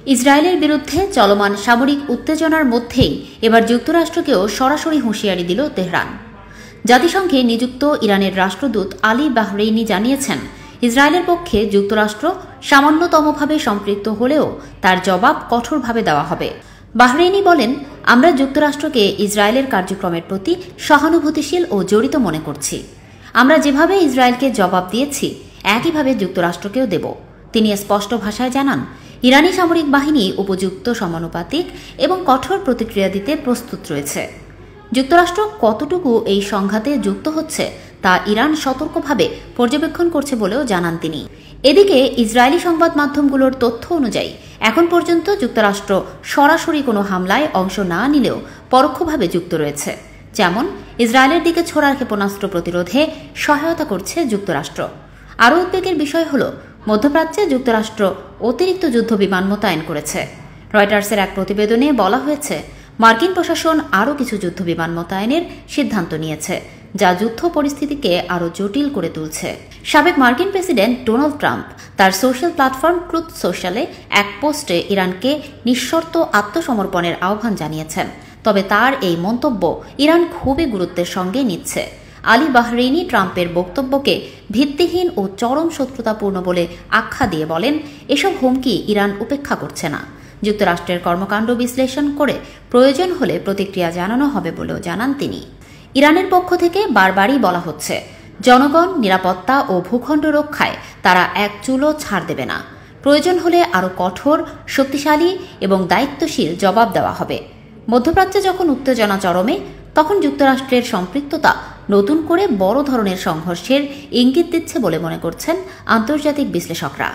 ইসরায়েলের বিরুদ্ধে চলমান সামরিক উত্তেজনার মধ্যেই এবার যুক্তরাষ্ট্রকেও সরাসরি হুঁশিয়ারি দিল তেহরান। জাতিসংঘে নিযুক্ত ইরানের রাষ্ট্রদূত আলী বাহরেইনি জানিয়েছেন, ইসরায়েলের পক্ষে যুক্তরাষ্ট্র সামান্যতমভাবে সম্পৃক্ত হলেও তার জবাব কঠোরভাবে দেওয়া হবে। বাহরেইনি বলেন, আমরা যুক্তরাষ্ট্রকে ইসরায়েলের কার্যক্রমের প্রতি সহানুভূতিশীল ও জড়িত মনে করছি। আমরা যেভাবে ইসরায়েলকে জবাব দিয়েছি একইভাবে যুক্তরাষ্ট্রকেও দেব। তিনি স্পষ্ট ভাষায় জানান, ইরানি সামরিক বাহিনী উপযুক্ত সমানুপাতিক এবং কঠোর প্রতিক্রিয়া দিতে প্রস্তুত রয়েছে। যুক্তরাষ্ট্র কতটুকু এই সংঘাতে যুক্ত হচ্ছে তা ইরান সতর্কভাবে পর্যবেক্ষণ করছে বলেও জানান তিনি। এদিকে ইসরায়েলি সংবাদ মাধ্যমগুলোর তথ্য অনুযায়ী এখন পর্যন্ত যুক্তরাষ্ট্র সরাসরি কোনো হামলায় অংশ না নিলেও পরোক্ষভাবে যুক্ত রয়েছে। যেমন ইসরায়েলের দিকে ছোড়া ক্ষেপণাস্ত্র প্রতিরোধে সহায়তা করছে যুক্তরাষ্ট্র। আরও উদ্বেগের বিষয় হল, মধ্যপ্রাচ্যে যুক্তরাষ্ট্র অতিরিক্ত যুদ্ধ বিমান মোতায়েন করেছে। রয়টার্সের এক প্রতিবেদনে বলা হয়েছে, মার্কিন প্রশাসন আরও কিছু যুদ্ধ বিমান মোতায়েনের সিদ্ধান্ত নিয়েছে, যা যুদ্ধ পরিস্থিতিকে আরও জটিল করে তুলছে। সাবেক মার্কিন প্রেসিডেন্ট ডোনাল্ড ট্রাম্প তার সোশ্যাল প্ল্যাটফর্ম ট্রুথ সোশ্যালে এক পোস্টে ইরানকে নিঃশর্ত আত্মসমর্পণের আহ্বান জানিয়েছেন। তবে তার এই মন্তব্য ইরান খুবই গুরুত্বের সঙ্গে নিচ্ছে। আলী বাহরেইনি ট্রাম্পের বক্তব্যকে ভিত্তিহীন ও চরম শত্রুতাপূর্ণ বলে আখ্যা দিয়ে বলেন, এসব হুমকি ইরান উপেক্ষা করছে না। যুক্তরাষ্ট্রের কর্মকাণ্ড বিশ্লেষণ করে প্রয়োজন হলে প্রতিক্রিয়া জানানো হবে বলেও জানান তিনি। ইরানের পক্ষ থেকে বারবারই বলা হচ্ছে, জনগণ নিরাপত্তা ও ভূখণ্ড রক্ষায় তারা এক চুলও ছাড় দেবে না। প্রয়োজন হলে আরও কঠোর, শক্তিশালী এবং দায়িত্বশীল জবাব দেওয়া হবে। মধ্যপ্রাচ্যে যখন উত্তেজনা চরমে, তখন যুক্তরাষ্ট্রের সম্পৃক্ততা নতুন করে বড় ধরনের সংঘর্ষের ইঙ্গিত দিচ্ছে বলে মনে করছেন আন্তর্জাতিক বিশ্লেষকরা।